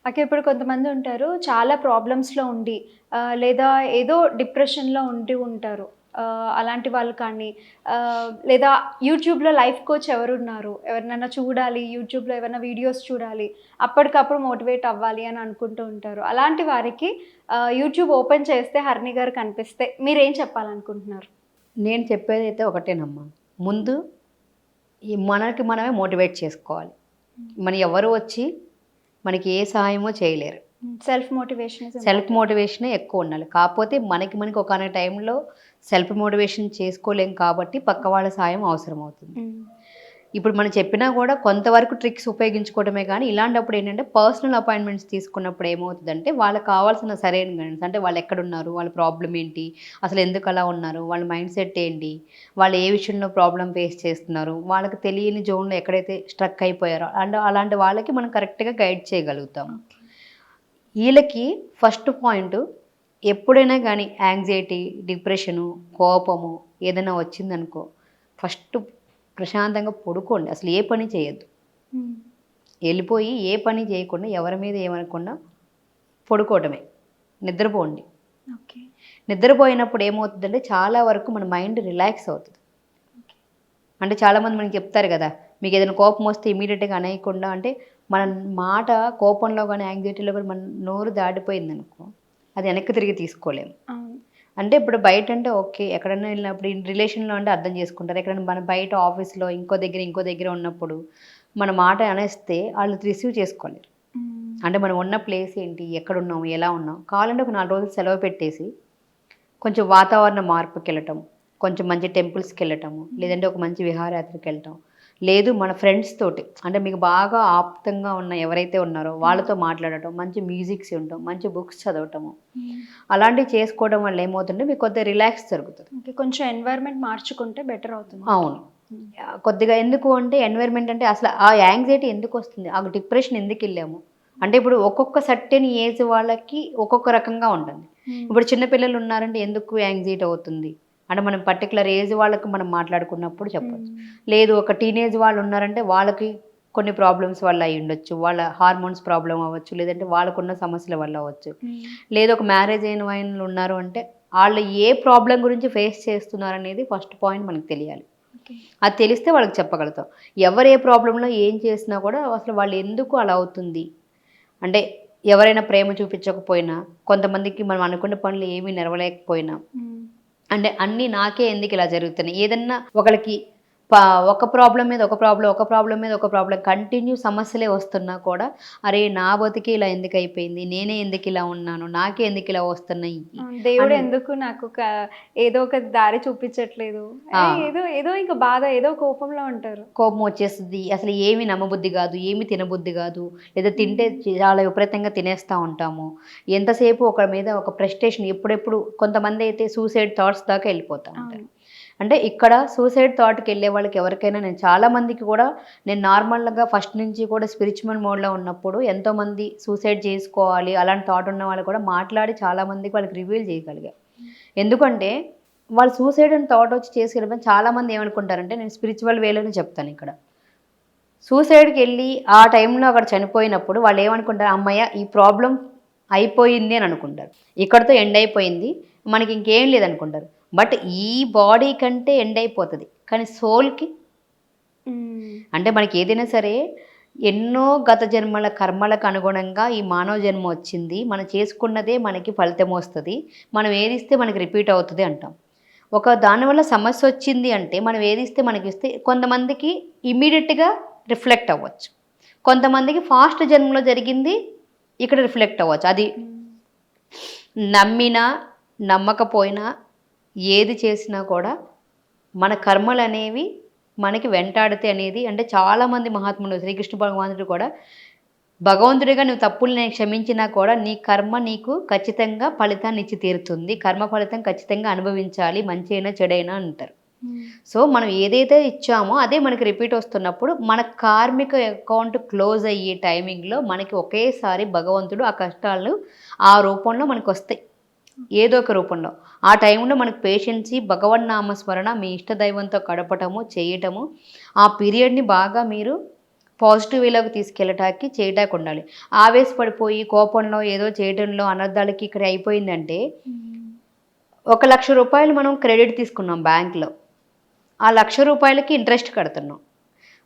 Okay. ఇప్పుడు కొంతమంది ఉంటారు చాలా ప్రాబ్లమ్స్‌లో ఉండి లేదా ఏదో డిప్రెషన్‌లో ఉండి ఉంటారు. అలాంటి వాళ్ళు కానీ లేదా యూట్యూబ్‌లో లైఫ్ కోచ్ ఎవరున్నారు? ఎవరినైనా చూడాలి, యూట్యూబ్‌లో ఏవైనా వీడియోస్ చూడాలి, అప్పటికప్పుడు మోటివేట్ అవ్వాలి అని అనుకుంటూ ఉంటారు. అలాంటి వారికి యూట్యూబ్ ఓపెన్ చేస్తే హరిణి గారు కనిపిస్తే మీరేం చెప్పాలనుకుంటున్నారు? నేను చెప్పేదైతే ఒకటేనమ్మా. ముందు ఈ మనకి మనమే మోటివేట్ చేసుకోవాలి. మన ఎవరు వచ్చి మనకి ఏ సహాయమో చేయలేరు. Self motivation is self important. మోటివేషనే ఎక్కువుండాలి. కాపోతే మనకి ఒకానొక టైంలో సెల్ఫ్ మోటివేషన్ చేసుకోలేం కాబట్టి పక్క వాళ్ళ సాయం అవసరమవుతుంది. హ్మ్. ఇప్పుడు మనం చెప్పినా గూడా కొంతవరకు ట్రిక్స్ ఉపయోగించుకోవడమే గానీ, ఇలాంటప్పుడు ఏంటంటే పర్సనల్ అపాయింట్మెంట్స్ తీసుకున్నప్పుడు ఏమవుతదంటే, వాళ్ళకి కావాల్సిన సరైన గైడెన్స్ అంటే వాళ్ళెక్కడున్నారు? వాళ్ళ ప్రాబ్లమ్ ఏంటి? అసలెందుకలా ఉన్నారు? వాళ్ళ మైండ్ సెట్ ఏంటి? వాళ్ళు ఏ విషయంలో ప్రాబ్లమ్ ఫేస్ చేస్తున్నారు? వాళ్ళకి తెలియని జోన్‌లో ఎక్కడైతే స్ట్రక్ అయిపోయారో అలాంటి వాళ్ళకి మనం కరెక్ట్‌గా గైడ్ చేయగలుగుతాము. ఓకే. ఈళ్ళకి ఫస్ట్ పాయింటు ఎప్పుడైనా గానీ యాంగ్జైటీ, డిప్రెషను, కోపము ఏదైనా వచ్చిందనుకో, ఫస్ట్ ప్రశాంతంగా పడుకోండి. అసలు ఏ పని చేయొద్దు. హ్మ్. ఎళ్ళిపోయి ఏ పని చేయకుండా ఎవరి మీద ఏమనకుండా పడుకోవటమే. నిద్రపోండి. ఓకే. నిద్రపోయినప్పుడు ఏమవుతదంటే చాలా వరకు మన మైండ్ రిలాక్స్ అవుతది. ఓకే. అంటే చాలామంది మనకి చెప్తారు గదా! మీకేదైనా కోపం వస్తే ఇమ్మీడియేట్‌గా అనేయకుండా అంటే మన మాట కోపంలో గాని, యాంగ్జైటీలో గాని మన నోరు దాటిపోయిందనుకో, అది వెనక్కి తిరిగి తీసుకోలేము. అవును. అంటే ఇప్పుడు బయటంటే ఓకే. ఎక్కడన్నా ఎళ్ళినప్పుడు రిలేషన్‌లో అంటే అర్థం చేసుకుంటారు. ఎక్కడైనా మన బయట ఆఫీస్‌లో ఇంకో దగ్గర ఉన్నప్పుడు మన మాట అనేస్తే ఆళ్ళు రిసీవ్ చేసుకోలేరు. హ్మ్. అంటే మనం ఉన్న ప్లేస్ ఏంటి? ఎక్కడున్నాం? ఎలా ఉన్నాం? కావాలంటే ఒక 4 రోజులు సెలవు పెట్టేసి కొంచెం వాతావరణ మార్పుకెళ్ళటం, కొంచెం మంచి టెంపుల్స్‌కెళ్ళటము, హ్మ్. లేదంటే ఒక మంచి విహారయాత్రకెళ్ళటం. లేదు మన ఫ్రెండ్స్ తోటి అంటే మీకు బాగా ఆప్తంగా ఉన్న ఎవరైతే ఉన్నారో హ్మ్. వాళ్ళతో మాట్లాడటం, మంచి మ్యూజిక్స్ వినటం, మంచి బుక్స్ చదవటము. హ్మ్. అలాంటివి చేసుకోవడం వల్ల ఏమవుతుందంటే మీకు కొద్దిగా రిలాక్స్ జరుగుతది. ఓకే. కొంచెం ఎన్వైర్‌మెంట్ మార్చుకుంటే బెటర్ అవును. అవుతుందంటారు. హ్మ్. కొద్దిగా ఎందుకు అంటే ఎన్వైర్న్‌మెంట్ అంటే అసలు ఆ యాంగ్జైటీ ఎందుకొస్తుంది? ఆ డిప్రెషన్ ఎందుకెళ్ళాము? అంటే ఇప్పుడు ఒక్కొక్క సర్టెన్ ఏజ్ వాళ్ళకి ఒక్కొక్క రకంగా ఉంటుంది. హ్మ్. ఇప్పుడు చిన్న పిల్లలు ఉన్నారంటే ఎందుకు యాంగ్జైటీ అవుతుంది? అంటే మనం పర్టిక్యులర్ ఏజ్ వాళ్ళకి మనం మాట్లాడుకున్నప్పుడు చెప్పొచ్చు. హ్మ్. లేదు ఒక టీనేజ్ వాళ్ళు ఉన్నారంటే వాళ్ళకి కొన్ని ప్రాబ్లమ్స్ వల్ల అయ్యుండొచ్చు. వాళ్ళ హార్మోన్స్ ప్రాబ్లమ్ అవ్వచ్చు. లేదంటే వాళ్ళకున్న సమస్యల వల్ల అవ్వచ్చు. హ్మ్. లేదు ఒక మ్యారేజ్ అయిన వాళ్ళు ఉన్నారు అంటే ఆళ్ళు ఏ ప్రాబ్లమ్ గురించి ఫేస్ చేస్తున్నారనేది ఫస్ట్ పాయింట్ మనకు తెలియాలి. ఓకే. అది తెలిస్తే వాళ్ళకి చెప్పగలుగుతాం. ఎవరు ఏ ప్రాబ్లమ్‌లో ఏం చేసినా కూడా అసలు వాళ్ళు ఎందుకు అలా అవుతుంది? అంటే ఎవరైనా ప్రేమ చూపించకపోయినా, కొంతమందికి మనం అనుకున్న పనులు ఏమీ నెరవేరలేకపోయినా, హ్మ్. అంటే అన్నీ నాకే ఎందుకిలా జరుగుతున్నాయి? ఏదన్నా ఒకళ్ళకి ప ఒక ప్రాబ్లమ్ మీద ఒక ప్రాబ్లమ్, ఒక ప్రాబ్లమ్ మీద ఒక ప్రాబ్లమ్ కంటిన్యూ సమస్యలే వస్తున్నా కూడా, అరే! నా బతుకే ఇలా ఎందుకయిపోయింది? నేనే ఎందుకిలా ఉన్నాను? నాకే ఎందుకిలా వస్తున్నాయి? అవును. దేవుడు అని ఎందుకు నాకు ఏదో ఒక దారి చూపించట్లేదు. ఆ! ఏదో ఏదో ఇంక బాధ ఏదో కోపంలో ఉంటారు. కోపమొచ్చేస్తది. అసలు ఏమి నమ్మబుద్ధి గాదు. ఏమి తినబుద్ధి గాదు. లేదా తింటే హ్మ్. చాలా విపరీతంగా తినేస్తా ఉంటాము. ఎంతసేపు ఒకరి మీద ఒక ఫ్రస్ట్రేషన్ ఎప్పుడెప్పుడు కొంతమందైతే సూసైడ్ థాట్స్ దాకా ఎళ్ళిపోతా ఉంటారు. అవును. అంటే ఇక్కడ సూసైడ్ థాట్‌కెళ్ళే వాళ్ళకి ఎవరికైనా నేను చాలా మందికి కూడా నేను నార్మల్‌గా ఫస్ట్ నుంచి కూడా స్పిరిచ్యువల్ మోడ్‌లో ఉన్నప్పుడు ఎంతోమంది సూసైడ్ చేసుకోవాలి అలాంటి థాట్ ఉన్న వాళ్ళు కూడా మాట్లాడి చాలా మందికి వాళ్ళకి రివీల్ చేయగలిగా. హ్మ్. ఎందుకంటే వాళ్ళు సూసైడ్ అని థాట్ వచ్చి చేసుకెళ్ళిపోయి చాలామంది ఏమనుకుంటారంటే నేను స్పిరిచ్యువల్ వేలోనే చెప్తానిక్కడ. సూసైడ్‌కెళ్ళి ఆ టైంలో అక్కడ చనిపోయినప్పుడు వాళ్ళేమనుకుంటారు, హమ్మయ్య! ఈ ప్రాబ్లమ్ అయిపోయింది అని అనుకుంటారు. ఇక్కడితో ఎండ్ అయిపోయింది. మనకి ఇంకేం లేదనుకుంటారు. బట్ ఈ బాడీ కంటే ఎండ్ అయిపోతది. కానీ సోల్‌కి హ్మ్. అంటే మనకేదైనా సరే ఎన్నో గత జన్మల కర్మలకు అనుగుణంగా ఈ మానవ జన్మ వచ్చింది. మనం చేసుకున్నదే మనకి ఫలితమొస్తది. మనం ఏదిస్తే మనకి రిపీట్ అవుతది అంటాం. ఒక దానివల్ల సమస్యొచ్చింది అంటే మనం ఏదిస్తే మనకిస్తే కొంతమందికి ఇమ్మీడియేట్‌గా రిఫ్లెక్ట్ అవ్వచ్చు. కొంతమందికి ఫాస్ట్ జన్మలో జరిగింది ఇక్కడ రిఫ్లెక్ట్ అవ్వచ్చు. అది హ్మ్. నమ్మినా, నమ్మకపోయినా ఏది చేసినా కూడా మన కర్మలనేవి మనకి వెంటాడతాయి అనేది అంటే చాలామంది మహాత్ములు శ్రీకృష్ణ భగవానుడు కూడా భగవంతుడిగా నువ్వు తప్పులు నేను క్షమించినా కూడా నీ కర్మ నీకు ఖచ్చితంగా ఫలితాన్ని ఇచ్చి తీరుతుంది. కర్మ ఫలితం ఖచ్చితంగా అనుభవించాలి. మంచైనా, చెడైనా అంటారు. హ్మ్. సో, మనం ఏదైతే ఇచ్చామో అదే మనకి రిపీట్ వస్తున్నప్పుడు మన కార్మిక అకౌంట్ క్లోజ్ అయ్యే టైమింగ్‌లో మనకి ఒకేసారి భగవంతుడు ఆ కష్టాలు ఆ రూపంలో మనకొస్తాయి. ఓకే. ఏదో ఒక రూపంలో. ఆ టైంలో మనకు పేషెన్సీ, భగవన్నామ స్మరణ, మీ ఇష్ట దైవంతో గడపటము, చేయటము, ఆ పీరియడ్‌ని బాగా మీరు పాజిటివ్ వేలోకి తీసుకెళ్ళటానికి చేయటానికి ఉండాలి. ఆవేశపడిపోయి కోపంలో ఏదో చేయడంలో అనర్థాలకి ఇక్కడ అయిపోయిందంటే, ₹1,00,000 మనం క్రెడిట్ తీసుకున్నాం బ్యాంక్లో, ఆ ₹1,00,000కి ఇంట్రెస్ట్ కడుతున్నాం.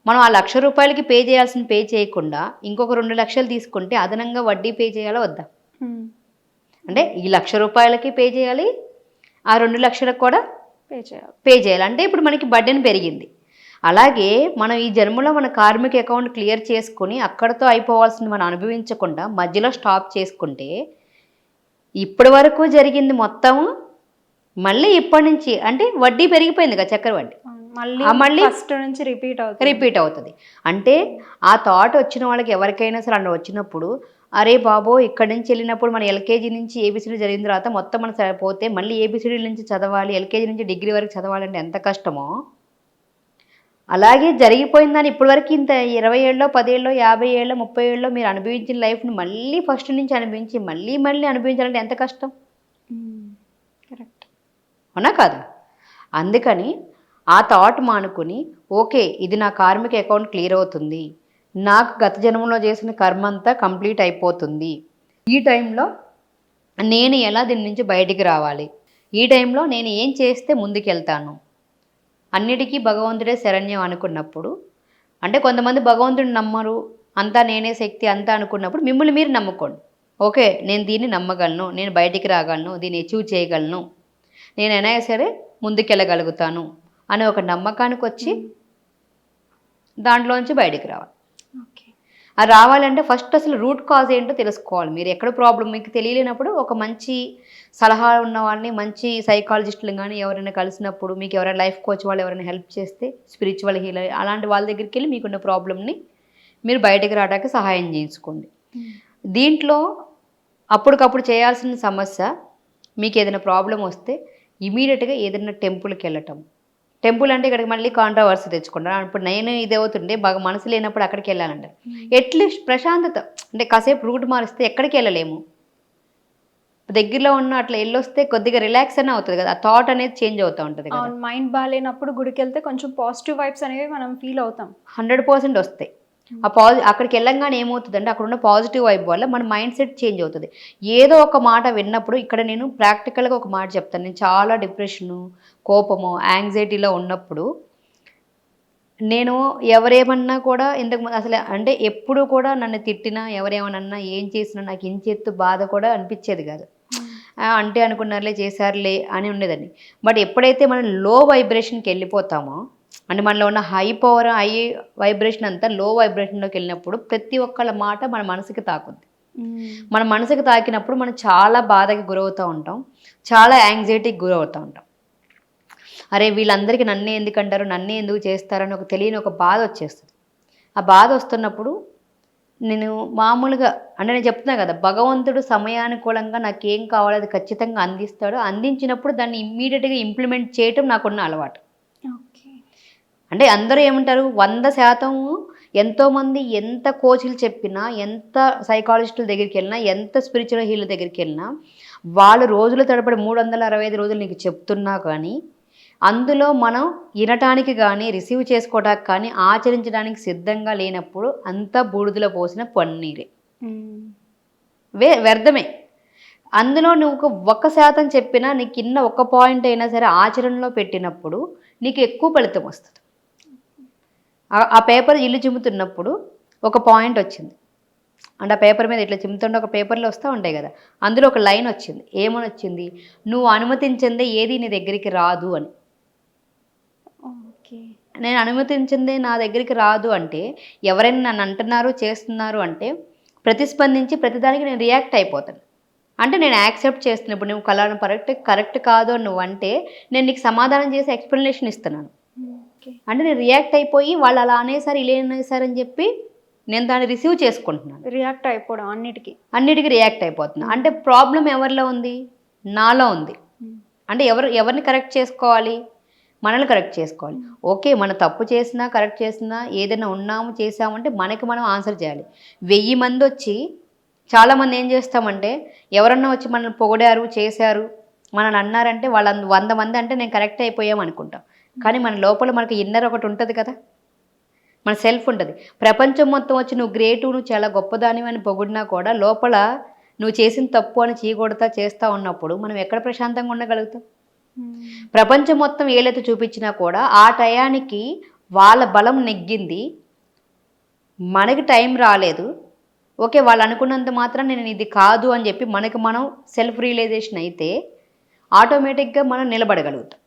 మనం ఆ ₹1,00,000కి పే చేయాల్సిన పే చేయకుండా ఇంకొక 2,00,000 తీసుకుంటే అదనంగా వడ్డీ పే చేయాలా వద్దా? అంటే ఈ ₹1,00,000కి పే చేయాలి, ఆ 2,00,000కి కూడా పే చేయాలి. అంటే ఇప్పుడు మనకి బర్డెన్ పెరిగింది. అలాగే మనం ఈ జన్మలో మన కార్మిక అకౌంట్ క్లియర్ చేసుకుని అక్కడతో అయిపోవాల్సింది మనం అనుభవించకుండా మధ్యలో స్టాప్ చేసుకుంటే ఇప్పటి వరకు జరిగింది మొత్తం మళ్ళీ ఇప్పటి నుంచి అంటే వడ్డీ పెరిగిపోయింది కదా, చక్కెర వడ్డీ మళ్ళీ ఫస్ట్ నుంచి రిపీట్ అవుతుంది. అంటే ఆ థాట్ వచ్చిన వాళ్ళకి ఎవరికైనా సరే అలా వచ్చినప్పుడు, అరే బాబో ఇక్కడి నుంచి వెళ్ళినప్పుడు మన ఎల్కేజీ నుంచి ఏబిసిడి జరిగిన తర్వాత మొత్తం మనం సరిపోతే మళ్ళీ ఏబిసిడి నుంచి చదవాలి, ఎల్కేజీ నుంచి డిగ్రీ వరకు చదవాలంటే ఎంత కష్టమో, అలాగే జరిగిపోయిందని ఇప్పటివరకు ఇంత 20 ఏళ్ళలో 10 ఏళ్ళలో 50 ఏళ్ళలో 30 ఏళ్ళలో మీరు అనుభవించిన లైఫ్ని మళ్ళీ ఫస్ట్ నుంచి అనుభవించి మళ్ళీ అనుభవించాలంటే ఎంత కష్టం. కరెక్ట్ అవునా కాదు? అందుకని ఆ థాట్ మానుకొని ఓకే ఇది నా కార్మిక అకౌంట్ క్లియర్ అవుతుంది, నాకు గత జన్మలో చేసిన కర్మ అంతా కంప్లీట్ అయిపోతుంది, ఈ టైంలో నేను ఎలా దీని నుంచి బయటికి రావాలి, ఈ టైంలో నేను ఏం చేస్తే ముందుకెళ్తాను, అన్నిటికీ భగవంతుడే శరణ్యం అనుకున్నప్పుడు, అంటే కొంతమంది భగవంతుడిని నమ్మరు, అంతా నేనే శక్తి అంతా అనుకున్నప్పుడు మిమ్మల్ని మీరు నమ్ముకోండి. ఓకే నేను దీన్ని నమ్మగలను, నేను బయటికి రాగలను, దీన్ని అచీవ్ చేయగలను, నేనైనా సరే ముందుకెళ్ళగలుగుతాను అనే ఒక నమ్మకానికి వచ్చి దాంట్లోంచి బయటికి రావాలి. అది రావాలంటే ఫస్ట్ అసలు రూట్ కాజ్ ఏంటో తెలుసుకోవాలి. మీరు ఎక్కడ ప్రాబ్లం మీకు తెలియలేనప్పుడు ఒక మంచి సలహా ఉన్న వాళ్ళని, మంచి సైకాలజిస్టులు కానీ ఎవరైనా కలిసినప్పుడు, మీకు ఎవరైనా లైఫ్ కోచ్ వాళ్ళు ఎవరైనా హెల్ప్ చేస్తే, స్పిరిచువల్ హీలర్ అలాంటి వాళ్ళ దగ్గరికి వెళ్ళి మీకున్న ప్రాబ్లమ్ని మీరు బయటకు రావడానికి సహాయం చేసుకోండి. దీంట్లో అప్పటికప్పుడు చేయాల్సిన సమస్య, మీకు ఏదైనా ప్రాబ్లం వస్తే ఇమీడియట్గా ఏదైనా టెంపుల్కి వెళ్ళటం. టెంపుల్ అంటే ఇక్కడికి మళ్ళీ కాంట్రవర్సీ తెచ్చుకుంటాను. ఇప్పుడు నేను ఇది అవుతుండే బాగా మనసు లేనప్పుడు అక్కడికి వెళ్ళాలంట. అట్లీస్ట్ ప్రశాంతత, అంటే కాసేపు రూట్ మారిస్తే ఎక్కడికి వెళ్ళలేము, దగ్గరలో ఉన్న అట్లా వెళ్ళొస్తే కొద్దిగా రిలాక్స్ అనే అవుతుంది కదా, ఆ థాట్ అనేది చేంజ్ అవుతూ ఉంటుంది కదా. మైండ్ బాగాలేనప్పుడు గుడికి వెళ్తే కొంచెం పాజిటివ్ వైబ్స్ అనేవి మనం ఫీల్ అవుతాం, 100% వస్తాయి. ఆ అక్కడికి వెళ్ళంగానే ఏమవుతుందంటే అక్కడ ఉన్న పాజిటివ్ వైబ్ వల్ల మన మైండ్ సెట్ చేంజ్ అవుతుంది. ఏదో ఒక మాట విన్నప్పుడు, ఇక్కడ నేను ప్రాక్టికల్గా ఒక మాట చెప్తాను. నేను చాలా డిప్రెషను, కోపము, యాంగ్జైటీలో ఉన్నప్పుడు నేను ఎవరేమన్నా కూడా ఇంతకుముందు అసలు అంటే ఎప్పుడు కూడా నన్ను తిట్టినా, ఎవరేమన్నా ఏం చేసినా నాకు ఇంచెత్తు బాధ కూడా అనిపించేది కాదు. అంటే అనుకున్నారులే చేశారులే అని ఉండేదాన్ని. బట్ ఎప్పుడైతే మనం లో వైబ్రేషన్కి వెళ్ళిపోతామో, అంటే మనలో ఉన్న హై వైబ్రేషన్ అంతా లో వైబ్రేషన్లోకి వెళ్ళినప్పుడు ప్రతి ఒక్కళ్ళ మాట మన మనసుకి తాకుద్ది. మన మనసుకి తాకినప్పుడు మనం చాలా బాధకి గురవుతూ ఉంటాం, చాలా యాంగ్జైటీకి గురవుతూ ఉంటాం. అరే వీళ్ళందరికీ నన్నే ఎందుకు అంటారు, నన్నే ఎందుకు చేస్తారని ఒక తెలియని ఒక బాధ వచ్చేస్తుంది. ఆ బాధ వస్తున్నప్పుడు నేను మామూలుగా అంటే నేను చెప్తున్నా కదా, భగవంతుడు సమయానుకూలంగా నాకు ఏం కావాలో అది ఖచ్చితంగా అందిస్తాడు. అందించినప్పుడు దాన్ని ఇమ్మీడియట్గా ఇంప్లిమెంట్ చేయటం నాకున్న అలవాటు. అంటే అందరూ ఏమంటారు, 100% ఎంతోమంది ఎంత కోచ్లు చెప్పినా, ఎంత సైకాలజిస్టుల దగ్గరికి వెళ్ళినా, ఎంత స్పిరిచువల్ హీలర్ దగ్గరికి వెళ్ళినా, వాళ్ళు రోజుల తడబడి 365 రోజులు నీకు చెప్తున్నా కానీ అందులో మనం వినటానికి కానీ, రిసీవ్ చేసుకోవడానికి కానీ, ఆచరించడానికి సిద్ధంగా లేనప్పుడు అంతా బూడిదలో పోసిన పన్నీరే, వ్యర్థమే. అందులో నువ్వు 1% చెప్పినా, నీకు ఇన్న ఒక పాయింట్ అయినా సరే ఆచరణలో పెట్టినప్పుడు నీకు ఎక్కువ ఫలితం వస్తుంది. ఆ పేపర్ ఇల్లు చిమ్ముతున్నప్పుడు ఒక పాయింట్ వచ్చింది, అంటే ఆ పేపర్ మీద ఇట్లా చిమ్ముతుంటే ఒక పేపర్లో వస్తూ ఉంటాయి కదా, అందులో ఒక లైన్ వచ్చింది. ఏమని వచ్చింది? నువ్వు అనుమతించిందే ఏది నీ దగ్గరికి రాదు అని. నేను అనుమతించిందే నా దగ్గరికి రాదు అంటే ఎవరైనా నన్ను అంటున్నారు, చేస్తున్నారు అంటే ప్రతిస్పందించి ప్రతిదానికి నేను రియాక్ట్ అయిపోతాను. అంటే నేను యాక్సెప్ట్ చేస్తున్నాను. ఇప్పుడు నువ్వు కలర్ కరెక్ట్ కాదు అని నువ్వు అంటే నేను నీకు సమాధానం చేసి ఎక్స్ప్లెనేషన్ ఇస్తున్నాను. అంటే నేను రియాక్ట్ అయిపోయి వాళ్ళు అలా అనేసారు, ఇలా అనేసారు అని చెప్పి నేను దాన్ని రిసీవ్ చేసుకుంటున్నాను. రియాక్ట్ అయిపోవడం, అన్నిటికీ రియాక్ట్ అయిపోతున్నాను. అంటే ప్రాబ్లం ఎవరిలో ఉంది? నాలో ఉంది. అంటే ఎవరిని కరెక్ట్ చేసుకోవాలి? మనల్ని కరెక్ట్ చేసుకోవాలి. ఓకే మన తప్పు చేసినా, కరెక్ట్ చేసినా, ఏదైనా ఉన్నాము చేసామంటే మనకి మనం ఆన్సర్ చేయాలి. 1000 మంది వచ్చి, చాలామంది ఏం చేస్తామంటే ఎవరన్నా వచ్చి మనల్ని పొగిడారు, చేశారు, మనల్ని అన్నారంటే వాళ్ళ 100 మంది అంటే నేను కరెక్ట్ అయిపోయాం అనుకుంటాం. కానీ మన లోపల మనకి ఇన్నర్ ఒకటి ఉంటుంది కదా, మన సెల్ఫ్ ఉంటుంది. ప్రపంచం మొత్తం వచ్చి నువ్వు గ్రేటు, నువ్వు చాలా గొప్పదానివి అని పొగిడినా కూడా లోపల నువ్వు చేసిన తప్పు అని చీకొడతా చేస్తూ ఉన్నప్పుడు మనం ఎక్కడ ప్రశాంతంగా ఉండగలుగుతాం? ప్రపంచం మొత్తం ఏలైతే చూపించినా కూడా ఆ టయానికి వాళ్ళ బలం నెగ్గింది, మనకి టైం రాలేదు. ఓకే, వాళ్ళు అనుకున్నంత మాత్రం నేను ఇది కాదు అని చెప్పి మనకి మనం సెల్ఫ్ రియలైజేషన్ అయితే ఆటోమేటిక్గా మనం నిలబడగలుగుతాం.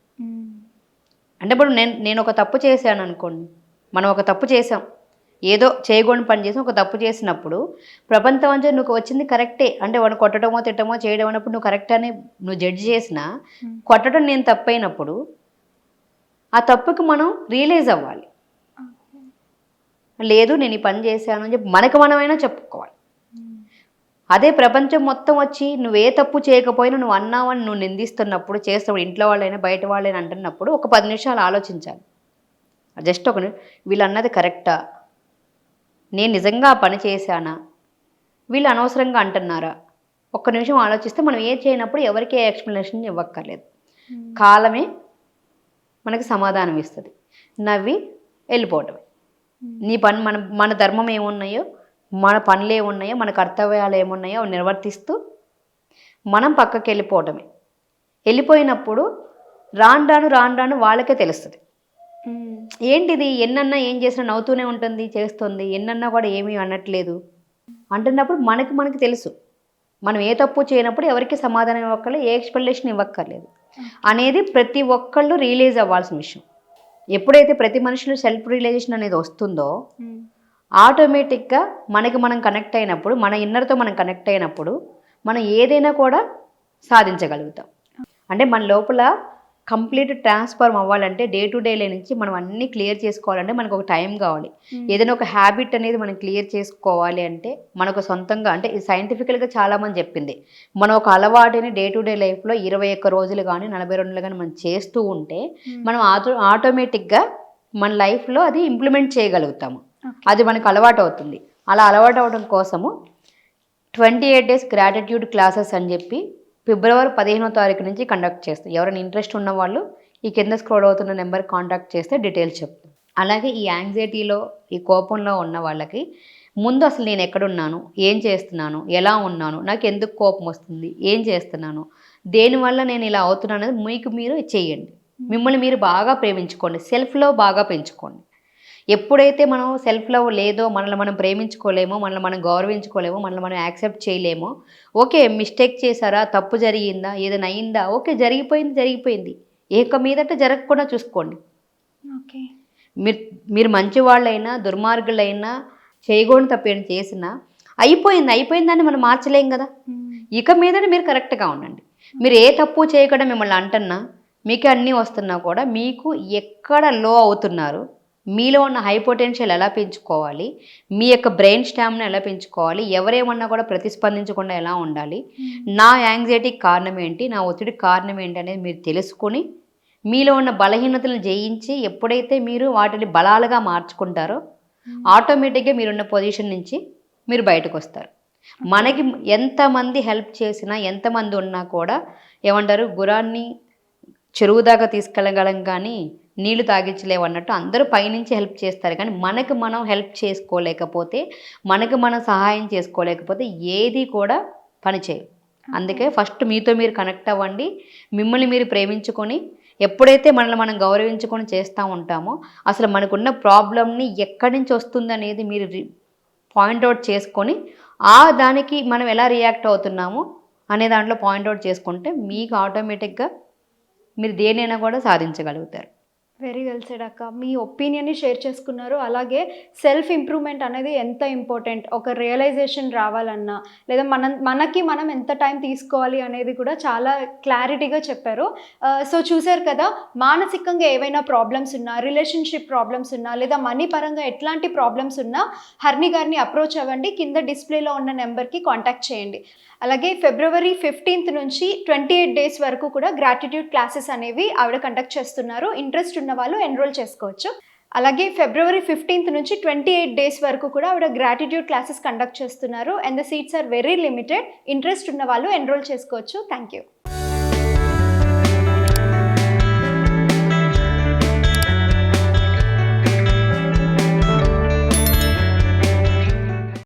అంటే ఇప్పుడు నేను ఒక తప్పు చేశాను అనుకోండి, మనం ఒక తప్పు చేసాం, ఏదో చేయకూడని పని చేసాం, ఒక తప్పు చేసినప్పుడు ప్రపంచం అంతా నువ్వు వచ్చింది కరెక్టే అంటే వాడు కొట్టడమో తిట్టమో చేయడం అన్నప్పుడు నువ్వు కరెక్ట్ అని నువ్వు జడ్జి చేసినా కొట్టడం నేను తప్పైనప్పుడు ఆ తప్పుకి మనం రియలైజ్ అవ్వాలి. లేదు నేను ఈ పని చేశాను అని చెప్పి మనకు మనమైనా చెప్పుకోవాలి. అదే ప్రపంచం మొత్తం వచ్చి నువ్వు ఏ తప్పు చేయకపోయినా నువ్వు అన్నావని నువ్వు నిందిస్తున్నప్పుడు, చేస్తావు ఇంట్లో వాళ్ళైనా బయట వాళ్ళైనా అంటున్నప్పుడు ఒక 10 నిమిషాలు ఆలోచించాలి. జస్ట్ వీళ్ళు అన్నది కరెక్టా, నేను నిజంగా ఆ పని చేశానా, వీళ్ళు అనవసరంగా అంటున్నారా, ఒక్క నిమిషం ఆలోచిస్తే మనం ఏం చేయనప్పుడు ఎవరికి ఏ ఎక్స్ప్లెనేషన్ ఇవ్వక్కర్లేదు. కాలమే మనకి సమాధానం ఇస్తుంది. నవ్వి వెళ్ళిపోవటమే. నీ పని మన ధర్మం ఏమున్నాయో, మన పనులు ఏమున్నాయో, మన కర్తవ్యాలు ఏమున్నాయో అవి నిర్వర్తిస్తూ మనం పక్కకి వెళ్ళిపోవటమే. వెళ్ళిపోయినప్పుడు రాను రాను వాళ్ళకే తెలుస్తుంది ఏంటిది, ఎన్నన్నా ఏం చేసినా నవ్వుతూనే ఉంటుంది, చేస్తుంది, ఎన్నన్నా కూడా ఏమీ అనట్లేదు అంటున్నప్పుడు మనకి తెలుసు మనం ఏ తప్పు చేయనప్పుడు ఎవరికి సమాధానం ఇవ్వక్కర్లేదు, ఏ ఎక్స్ప్లెనేషన్ ఇవ్వక్కర్లేదు అనేది ప్రతి ఒక్కళ్ళు రియలైజ్ అవ్వాల్సిన విషయం. ఎప్పుడైతే ప్రతి మనిషిలో సెల్ఫ్ రియలైజేషన్ అనేది వస్తుందో ఆటోమేటిక్గా మనకి మనం కనెక్ట్ అయినప్పుడు, మన ఇన్నర్తో మనం కనెక్ట్ అయినప్పుడు మనం ఏదైనా కూడా సాధించగలుగుతాం. అంటే మన లోపల కంప్లీట్ ట్రాన్స్ఫార్మ్ అవ్వాలంటే డే టు డే నుంచి మనం అన్నీ క్లియర్ చేసుకోవాలంటే మనకు ఒక టైం కావాలి. ఏదైనా ఒక హ్యాబిట్ అనేది మనం క్లియర్ చేసుకోవాలి అంటే మనకు సొంతంగా, అంటే సైంటిఫికల్గా చాలామంది చెప్పింది, మనం ఒక అలవాటుని డే టు డే లైఫ్లో 21 రోజులు కానీ 40 రోజులు కానీ మనం చేస్తూ ఉంటే మనం ఆటోమేటిక్గా మన లైఫ్లో అది ఇంప్లిమెంట్ చేయగలుగుతాము. అది మనకు అలవాటు అవుతుంది. అలా అలవాటు అవడం కోసము 28 days గ్రాటిట్యూడ్ క్లాసెస్ అని చెప్పి ఫిబ్రవరి 15వ తారీఖు నుంచి కండక్ట్ చేస్తాం. ఎవరైనా ఇంట్రెస్ట్ ఉన్న వాళ్ళు ఈ కింద స్క్రోల్ అవుతున్న నెంబర్ కాంటాక్ట్ చేస్తే డీటెయిల్స్ చెప్తాం. అలాగే ఈ యాంగ్జైటీలో, ఈ కోపంలో ఉన్న వాళ్ళకి ముందు అసలు నేను ఎక్కడున్నాను, ఏం చేస్తున్నాను, ఎలా ఉన్నాను, నాకు ఎందుకు కోపం వస్తుంది, ఏం చేస్తున్నాను, దేనివల్ల నేను ఇలా అవుతున్నాను అనేది మీకు మీరు చేయండి. మిమ్మల్ని మీరు బాగా ప్రేమించుకోండి, సెల్ఫ్ లవ్ బాగా పెంచుకోండి. ఎప్పుడైతే మనం సెల్ఫ్ లవ్ లేదో, మనల్ని మనం ప్రేమించుకోలేమో, మనల్ని మనం గౌరవించుకోలేమో, మనల్ని మనం యాక్సెప్ట్ చేయలేమో, ఓకే మిస్టేక్ చేశారా, తప్పు జరిగిందా, ఏదైనా అయిందా, ఓకే జరిగిపోయింది, ఏక మీదట జరగకుండా చూసుకోండి. ఓకే, మీరు మంచి వాళ్ళైనా దుర్మార్గులైనా చేయకూడని తప్పు ఏం చేసినా అయిపోయిందని మనం మార్చలేం కదా. ఇక మీదట మీరు కరెక్ట్గా ఉండండి. మీరు ఏ తప్పు చేయకుండా మిమ్మల్ని అంటున్నా, మీకు అన్నీ వస్తున్నా కూడా మీకు ఎక్కడ లో అవుతున్నారు, మీలో ఉన్న హై పొటెన్షియల్ ఎలా పెంచుకోవాలి, మీ యొక్క బ్రెయిన్ స్టామినా ఎలా పెంచుకోవాలి, ఎవరేమన్నా కూడా ప్రతిస్పందించకుండా ఎలా ఉండాలి, నా యాంగ్జైటీకి కారణం ఏంటి, నా ఒత్తిడికి కారణం ఏంటి అనేది మీరు తెలుసుకొని మీలో ఉన్న బలహీనతలను జయించి ఎప్పుడైతే మీరు వాటిని బలాలుగా మార్చుకుంటారో ఆటోమేటిక్గా మీరున్న పొజిషన్ నుంచి మీరు బయటకు వస్తారు. మనకి ఎంతమంది హెల్ప్ చేసినా, ఎంతమంది ఉన్నా కూడా ఏమంటారు, గుర్రాన్ని చెరువు దాకా తీసుకెళ్ళగలం కానీ నీళ్లు తాగించలేవు అన్నట్టు అందరూ పైనుంచి హెల్ప్ చేస్తారు. కానీ మనకు మనం హెల్ప్ చేసుకోలేకపోతే, మనకు మనం సహాయం చేసుకోలేకపోతే ఏది కూడా పనిచేయదు. అందుకే ఫస్ట్ మీతో మీరు కనెక్ట్ అవ్వండి, మిమ్మల్ని మీరు ప్రేమించుకొని ఎప్పుడైతే మనల్ని మనం గౌరవించుకొని చేస్తూ ఉంటామో అసలు మనకున్న ప్రాబ్లమ్ని ఎక్కడి నుంచి వస్తుంది అనేది మీరు పాయింట్అవుట్ చేసుకొని దానికి మనం ఎలా రియాక్ట్ అవుతున్నామో అనే దాంట్లో పాయింట్అవుట్ చేసుకుంటే మీకు ఆటోమేటిక్గా మీరు దేనైనా కూడా సాధించగలుగుతారు. వెరీ వెల్ సెడ్ అక్క. మీ ఒపీనియన్ని షేర్ చేసుకున్నారు. అలాగే సెల్ఫ్ ఇంప్రూవ్మెంట్ అనేది ఎంత ఇంపార్టెంట్, ఒక రియలైజేషన్ రావాలన్నా లేదా మనకి మనం ఎంత టైం తీసుకోవాలి అనేది కూడా చాలా క్లారిటీగా చెప్పారు. సో చూశారు కదా, మానసికంగా ఏవైనా ప్రాబ్లమ్స్ ఉన్నా, రిలేషన్షిప్ ప్రాబ్లమ్స్ ఉన్నా, లేదా మనీ పరంగా ఎట్లాంటి ప్రాబ్లమ్స్ ఉన్నా హర్ని గారిని అప్రోచ్ అవ్వండి. కింద డిస్ప్లేలో ఉన్న నెంబర్కి కాంటాక్ట్ చేయండి. అలాగే ఫిబ్రవరి 15th నుంచి 28 days వరకు కూడా గ్రాటిట్యూడ్ క్లాసెస్ అనేవి ఆవిడ కండక్ట్ చేస్తున్నారు. ఇంట్రెస్ట్ ఉన్న వాళ్ళు ఎన్రోల్ చేసుకోవచ్చు. అలాగే ఫిబ్రవరి 15th నుంచి 28 days వరకు కూడా ఆవిడ గ్రాటిట్యూడ్ క్లాసెస్ కండక్ట్ చేస్తున్నారు. And the seats are very limited. Interest ఉన్న వాళ్ళు ఎన్రోల్ చేసుకోవచ్చు. Thank you.